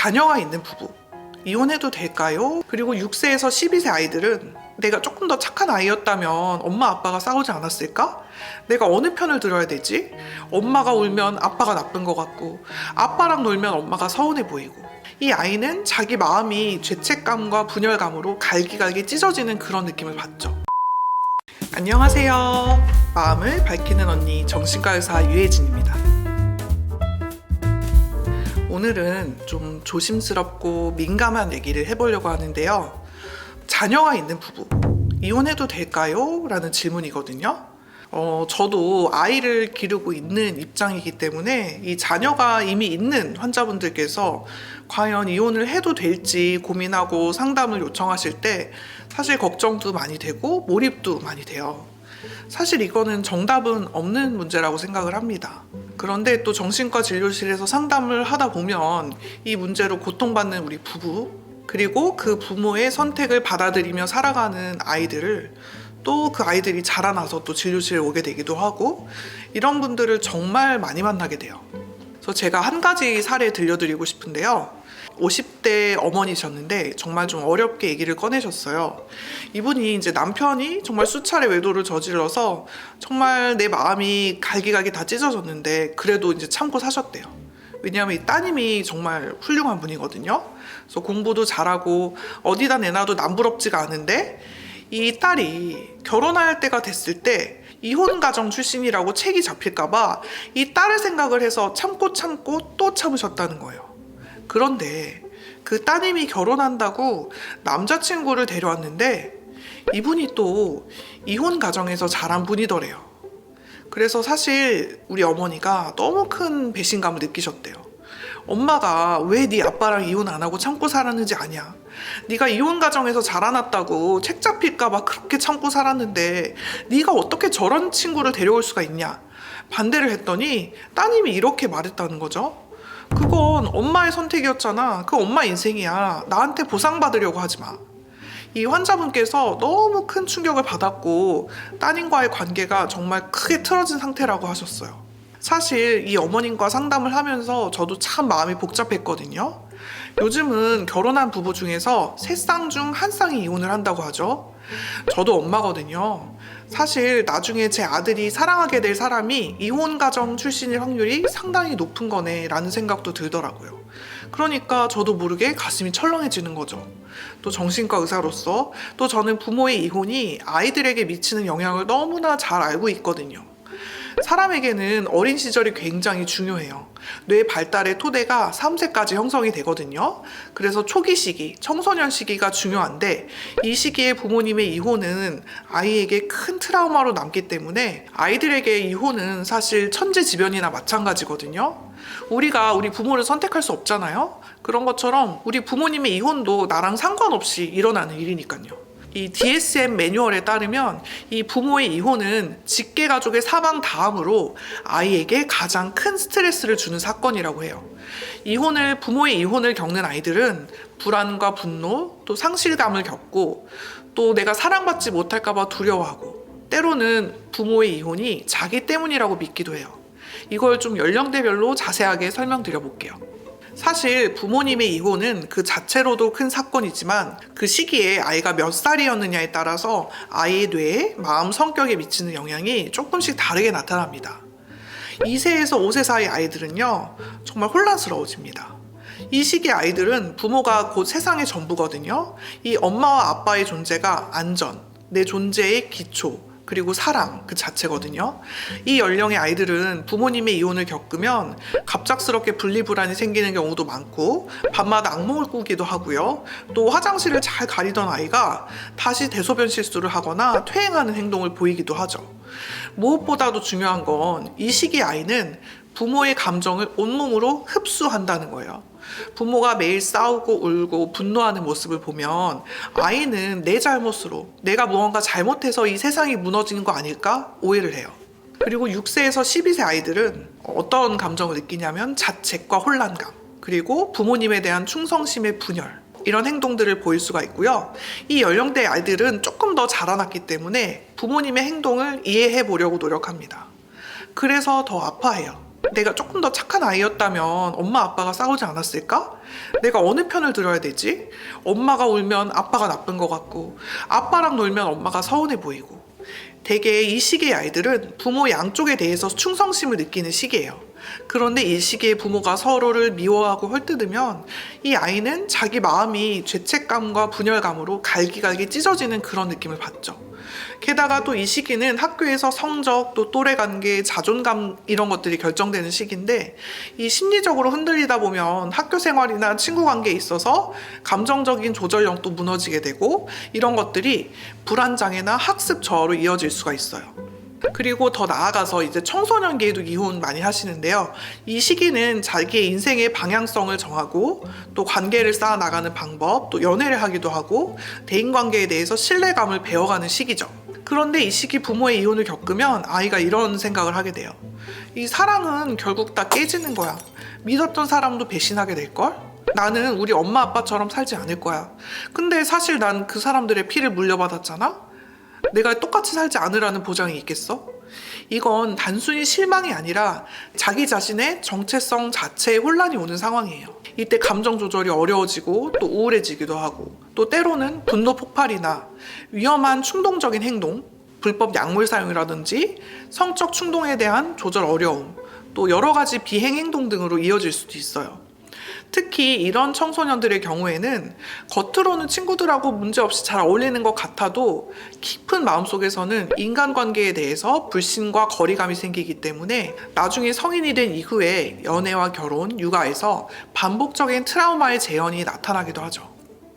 자녀가 있는 부부, 이혼해도 될까요? 그리고 6세에서 12세 아이들은 내가 조금 더 착한 아이였다면 엄마 아빠가 싸우지 않았을까? 내가 어느 편을 들어야 되지? 엄마가 울면 아빠가 나쁜 것 같고 아빠랑 놀면 엄마가 서운해 보이고, 이 아이는 자기 마음이 죄책감과 분열감으로 갈기갈기 찢어지는 그런 느낌을 받죠. 안녕하세요. 마음을 밝히는 언니 정신과 의사 유혜진입니다. 오늘은 좀 조심스럽고 민감한 얘기를 해보려고 하는데요. 자녀가 있는 부부, 이혼해도 될까요? 라는 질문이거든요. 저도 아이를 기르고 있는 입장이기 때문에 이 자녀가 이미 있는 환자분들께서 과연 이혼을 해도 될지 고민하고 상담을 요청하실 때 사실 걱정도 많이 되고 몰입도 많이 돼요. 사실 이거는 정답은 없는 문제라고 생각을 합니다. 그런데 또 정신과 진료실에서 상담을 하다 보면 이 문제로 고통받는 우리 부부, 그리고 그 부모의 선택을 받아들이며 살아가는 아이들을, 또 그 아이들이 자라나서 또 진료실에 오게 되기도 하고, 이런 분들을 정말 많이 만나게 돼요. 그래서 제가 한 가지 사례 들려드리고 싶은데요. 50대 어머니셨는데 정말 좀 어렵게 얘기를 꺼내셨어요. 이분이 이제 남편이 정말 수차례 외도를 저질러서 정말 내 마음이 갈기갈기 다 찢어졌는데 그래도 이제 참고 사셨대요. 왜냐하면 이 따님이 정말 훌륭한 분이거든요. 그래서 공부도 잘하고 어디다 내놔도 남부럽지가 않은데, 이 딸이 결혼할 때가 됐을 때 이혼 가정 출신이라고 책이 잡힐까봐 이 딸을 생각을 해서 참고 또 참으셨다는 거예요. 그런데 그 따님이 결혼한다고 남자친구를 데려왔는데 이분이 또 이혼 가정에서 자란 분이더래요. 그래서 사실 우리 어머니가 너무 큰 배신감을 느끼셨대요. 엄마가 왜 네 아빠랑 이혼 안 하고 참고 살았는지 아냐? 네가 이혼 가정에서 자라났다고 책 잡힐까봐 그렇게 참고 살았는데 네가 어떻게 저런 친구를 데려올 수가 있냐? 반대를 했더니 따님이 이렇게 말했다는 거죠. 그건 엄마의 선택이었잖아. 그 엄마 인생이야. 나한테 보상받으려고 하지 마. 이 환자분께서 너무 큰 충격을 받았고 따님과의 관계가 정말 크게 틀어진 상태라고 하셨어요. 사실 이 어머님과 상담을 하면서 저도 참 마음이 복잡했거든요. 요즘은 결혼한 부부 중에서 3쌍 중 1쌍이 이혼을 한다고 하죠. 저도 엄마거든요. 사실 나중에 제 아들이 사랑하게 될 사람이 이혼 가정 출신일 확률이 상당히 높은 거네 라는 생각도 들더라고요. 그러니까 저도 모르게 가슴이 철렁해지는 거죠. 또 정신과 의사로서 또 저는 부모의 이혼이 아이들에게 미치는 영향을 너무나 잘 알고 있거든요. 사람에게는 어린 시절이 굉장히 중요해요. 뇌 발달의 토대가 3세까지 형성이 되거든요. 그래서 초기 시기, 청소년 시기가 중요한데, 이 시기에 부모님의 이혼은 아이에게 큰 트라우마로 남기 때문에 아이들에게 이혼은 사실 천재지변이나 마찬가지거든요. 우리가 우리 부모를 선택할 수 없잖아요. 그런 것처럼 우리 부모님의 이혼도 나랑 상관없이 일어나는 일이니까요. 이 DSM 매뉴얼에 따르면 이 부모의 이혼은 직계가족의 사망 다음으로 아이에게 가장 큰 스트레스를 주는 사건이라고 해요. 부모의 이혼을 겪는 아이들은 불안과 분노, 또 상실감을 겪고, 또 내가 사랑받지 못할까봐 두려워하고, 때로는 부모의 이혼이 자기 때문이라고 믿기도 해요. 이걸 좀 연령대별로 자세하게 설명드려 볼게요. 사실 부모님의 이혼은 그 자체로도 큰 사건이지만 그 시기에 아이가 몇 살이었느냐에 따라서 아이의 뇌에, 마음, 성격에 미치는 영향이 조금씩 다르게 나타납니다. 2세에서 5세 사이 아이들은요, 정말 혼란스러워집니다. 이 시기 아이들은 부모가 곧 세상의 전부거든요. 이 엄마와 아빠의 존재가 안전, 내 존재의 기초, 그리고 사랑 그 자체거든요. 이 연령의 아이들은 부모님의 이혼을 겪으면 갑작스럽게 분리불안이 생기는 경우도 많고, 밤마다 악몽을 꾸기도 하고요. 또 화장실을 잘 가리던 아이가 다시 대소변 실수를 하거나 퇴행하는 행동을 보이기도 하죠. 무엇보다도 중요한 건 이 시기 아이는 부모의 감정을 온몸으로 흡수한다는 거예요. 부모가 매일 싸우고 울고 분노하는 모습을 보면 아이는 내 잘못으로, 내가 무언가 잘못해서 이 세상이 무너지는 거 아닐까 오해를 해요. 그리고 6세에서 12세 아이들은 어떤 감정을 느끼냐면 자책과 혼란감, 그리고 부모님에 대한 충성심의 분열, 이런 행동들을 보일 수가 있고요. 이 연령대 아이들은 조금 더 자라났기 때문에 부모님의 행동을 이해해 보려고 노력합니다. 그래서 더 아파해요. 내가 조금 더 착한 아이였다면 엄마 아빠가 싸우지 않았을까? 내가 어느 편을 들어야 되지? 엄마가 울면 아빠가 나쁜 것 같고 아빠랑 놀면 엄마가 서운해 보이고. 대개 이 시기의 아이들은 부모 양쪽에 대해서 충성심을 느끼는 시기예요. 그런데 이 시기에 부모가 서로를 미워하고 헐뜯으면 이 아이는 자기 마음이 죄책감과 분열감으로 갈기갈기 찢어지는 그런 느낌을 받죠. 게다가 또 이 시기는 학교에서 성적, 또 또래 관계, 자존감 이런 것들이 결정되는 시기인데 이 심리적으로 흔들리다 보면 학교 생활이나 친구 관계에 있어서 감정적인 조절력도 무너지게 되고 이런 것들이 불안장애나 학습 저하로 이어질 수가 있어요. 그리고 더 나아가서 이제 청소년기에도 이혼 많이 하시는데요. 이 시기는 자기의 인생의 방향성을 정하고 또 관계를 쌓아 나가는 방법, 또 연애를 하기도 하고 대인관계에 대해서 신뢰감을 배워가는 시기죠. 그런데 이 시기 부모의 이혼을 겪으면 아이가 이런 생각을 하게 돼요. 이 사랑은 결국 다 깨지는 거야. 믿었던 사람도 배신하게 될걸? 나는 우리 엄마 아빠처럼 살지 않을 거야. 근데 사실 난 그 사람들의 피를 물려받았잖아? 내가 똑같이 살지 않으라는 보장이 있겠어? 이건 단순히 실망이 아니라 자기 자신의 정체성 자체에 혼란이 오는 상황이에요. 이때 감정 조절이 어려워지고 또 우울해지기도 하고 또 때로는 분노 폭발이나 위험한 충동적인 행동, 불법 약물 사용이라든지 성적 충동에 대한 조절 어려움, 또 여러 가지 비행 행동 등으로 이어질 수도 있어요. 특히 이런 청소년들의 경우에는 겉으로는 친구들하고 문제없이 잘 어울리는 것 같아도 깊은 마음속에서는 인간관계에 대해서 불신과 거리감이 생기기 때문에 나중에 성인이 된 이후에 연애와 결혼, 육아에서 반복적인 트라우마의 재현이 나타나기도 하죠.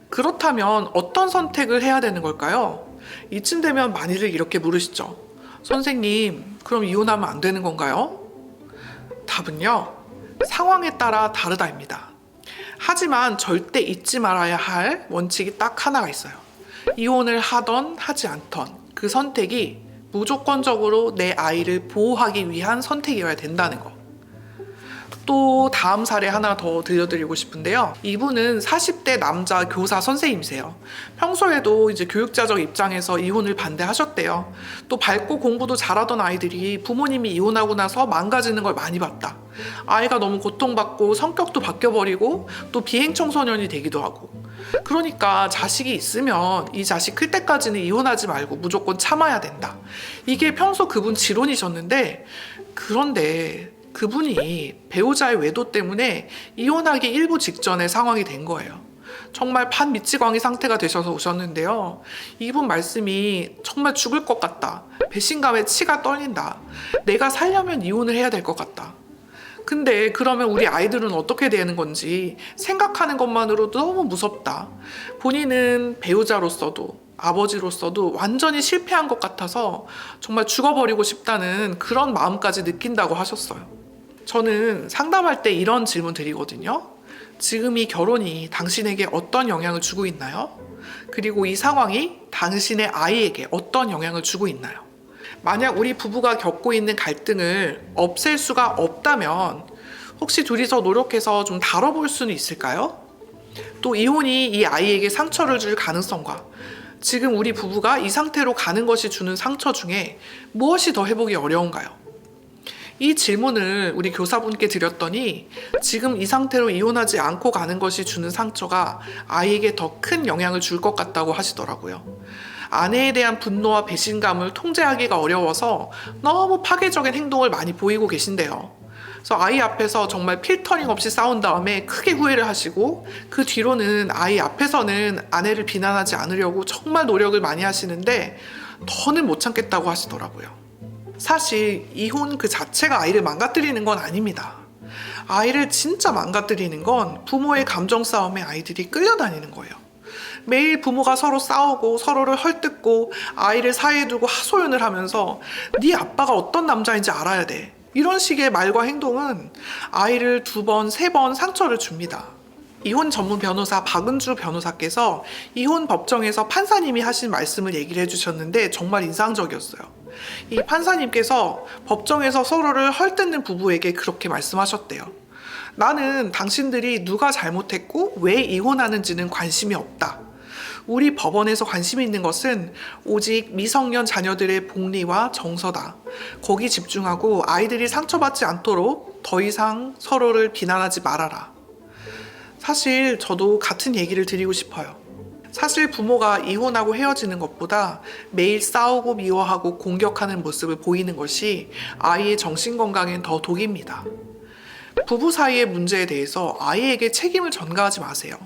그렇다면 어떤 선택을 해야 되는 걸까요? 이쯤 되면 많이들 이렇게 물으시죠. 선생님, 그럼 이혼하면 안 되는 건가요? 답은요, 상황에 따라 다르다입니다. 하지만 절대 잊지 말아야 할 원칙이 딱 하나가 있어요. 이혼을 하던 하지 않던 그 선택이 무조건적으로 내 아이를 보호하기 위한 선택이어야 된다는 거. 또 다음 사례 하나 더 들려드리고 싶은데요. 이분은 40대 남자 교사 선생님이세요. 평소에도 이제 교육자적 입장에서 이혼을 반대하셨대요. 또 밝고 공부도 잘하던 아이들이 부모님이 이혼하고 나서 망가지는 걸 많이 봤다. 아이가 너무 고통받고 성격도 바뀌어버리고 또 비행청소년이 되기도 하고. 그러니까 자식이 있으면 이 자식 클 때까지는 이혼하지 말고 무조건 참아야 된다. 이게 평소 그분 지론이셨는데, 그런데 그분이 배우자의 외도 때문에 이혼하기 일부 직전의 상황이 된 거예요. 정말 반미치광이 상태가 되셔서 오셨는데요. 이분 말씀이 정말 죽을 것 같다. 배신감에 치가 떨린다. 내가 살려면 이혼을 해야 될 것 같다. 근데 그러면 우리 아이들은 어떻게 되는 건지 생각하는 것만으로도 너무 무섭다. 본인은 배우자로서도 아버지로서도 완전히 실패한 것 같아서 정말 죽어버리고 싶다는 그런 마음까지 느낀다고 하셨어요. 저는 상담할 때 이런 질문 드리거든요. 지금 이 결혼이 당신에게 어떤 영향을 주고 있나요? 그리고 이 상황이 당신의 아이에게 어떤 영향을 주고 있나요? 만약 우리 부부가 겪고 있는 갈등을 없앨 수가 없다면 혹시 둘이서 노력해서 좀 다뤄볼 수는 있을까요? 또 이혼이 이 아이에게 상처를 줄 가능성과 지금 우리 부부가 이 상태로 가는 것이 주는 상처 중에 무엇이 더 회복이 어려운가요? 이 질문을 우리 교사분께 드렸더니 지금 이 상태로 이혼하지 않고 가는 것이 주는 상처가 아이에게 더 큰 영향을 줄 것 같다고 하시더라고요. 아내에 대한 분노와 배신감을 통제하기가 어려워서 너무 파괴적인 행동을 많이 보이고 계신데요. 그래서 아이 앞에서 정말 필터링 없이 싸운 다음에 크게 후회를 하시고 그 뒤로는 아이 앞에서는 아내를 비난하지 않으려고 정말 노력을 많이 하시는데 더는 못 참겠다고 하시더라고요. 사실 이혼 그 자체가 아이를 망가뜨리는 건 아닙니다. 아이를 진짜 망가뜨리는 건 부모의 감정 싸움에 아이들이 끌려다니는 거예요. 매일 부모가 서로 싸우고 서로를 헐뜯고 아이를 사이에 두고 하소연을 하면서 네 아빠가 어떤 남자인지 알아야 돼. 이런 식의 말과 행동은 아이를 2번, 3번 상처를 줍니다. 이혼 전문 변호사 박은주 변호사께서 이혼 법정에서 판사님이 하신 말씀을 얘기를 해주셨는데 정말 인상적이었어요. 이 판사님께서 법정에서 서로를 헐뜯는 부부에게 그렇게 말씀하셨대요. 나는 당신들이 누가 잘못했고 왜 이혼하는지는 관심이 없다. 우리 법원에서 관심이 있는 것은 오직 미성년 자녀들의 복리와 정서다. 거기 집중하고 아이들이 상처받지 않도록 더 이상 서로를 비난하지 말아라. 사실 저도 같은 얘기를 드리고 싶어요. 사실 부모가 이혼하고 헤어지는 것보다 매일 싸우고 미워하고 공격하는 모습을 보이는 것이 아이의 정신건강엔 더 독입니다. 부부 사이의 문제에 대해서 아이에게 책임을 전가하지 마세요.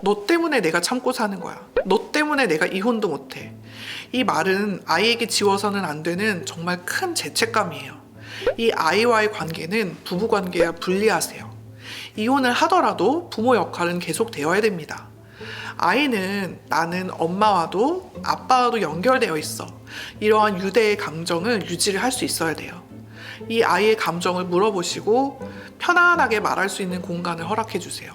너 때문에 내가 참고 사는 거야. 너 때문에 내가 이혼도 못해. 이 말은 아이에게 지워서는 안 되는 정말 큰 죄책감이에요. 이 아이와의 관계는 부부 관계와 분리하세요. 이혼을 하더라도 부모 역할은 계속 되어야 됩니다. 아이는 나는 엄마와도 아빠와도 연결되어 있어. 이러한 유대의 감정을 유지를 할 수 있어야 돼요. 이 아이의 감정을 물어보시고 편안하게 말할 수 있는 공간을 허락해 주세요.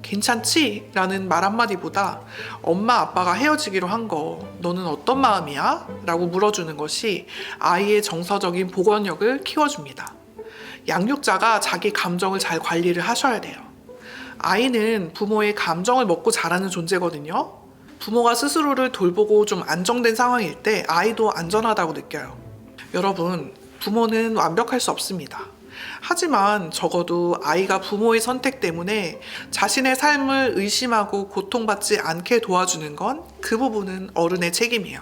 괜찮지? 라는 말 한마디보다 엄마 아빠가 헤어지기로 한 거 너는 어떤 마음이야? 라고 물어주는 것이 아이의 정서적인 복원력을 키워줍니다. 양육자가 자기 감정을 잘 관리를 하셔야 돼요. 아이는 부모의 감정을 먹고 자라는 존재거든요. 부모가 스스로를 돌보고 좀 안정된 상황일 때 아이도 안전하다고 느껴요. 여러분, 부모는 완벽할 수 없습니다. 하지만 적어도 아이가 부모의 선택 때문에 자신의 삶을 의심하고 고통받지 않게 도와주는 건 그 부분은 어른의 책임이에요.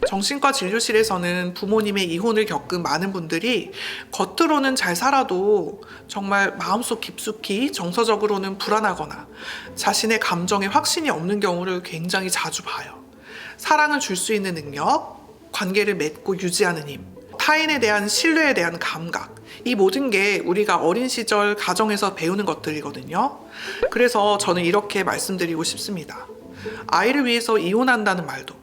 정신과 진료실에서는 부모님의 이혼을 겪은 많은 분들이 겉으로는 잘 살아도 정말 마음속 깊숙이 정서적으로는 불안하거나 자신의 감정에 확신이 없는 경우를 굉장히 자주 봐요. 사랑을 줄 수 있는 능력, 관계를 맺고 유지하는 힘, 타인에 대한 신뢰에 대한 감각, 이 모든 게 우리가 어린 시절 가정에서 배우는 것들이거든요. 그래서 저는 이렇게 말씀드리고 싶습니다. 아이를 위해서 이혼한다는 말도,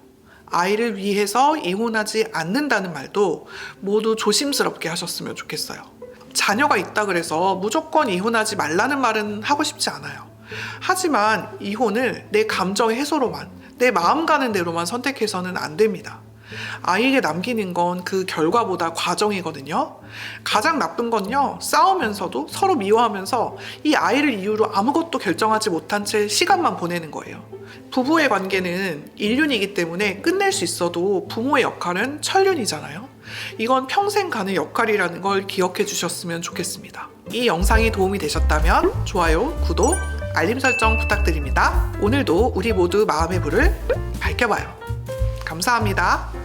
아이를 위해서 이혼하지 않는다는 말도 모두 조심스럽게 하셨으면 좋겠어요. 자녀가 있다 그래서 무조건 이혼하지 말라는 말은 하고 싶지 않아요. 하지만 이혼을 내 감정의 해소로만, 내 마음 가는 대로만 선택해서는 안 됩니다. 아이에게 남기는 건 그 결과보다 과정이거든요. 가장 나쁜 건요, 싸우면서도 서로 미워하면서 이 아이를 이유로 아무것도 결정하지 못한 채 시간만 보내는 거예요. 부부의 관계는 인륜이기 때문에 끝낼 수 있어도 부모의 역할은 천륜이잖아요. 이건 평생 가는 역할이라는 걸 기억해 주셨으면 좋겠습니다. 이 영상이 도움이 되셨다면 좋아요, 구독, 알림 설정 부탁드립니다. 오늘도 우리 모두 마음의 불을 밝혀봐요. 감사합니다.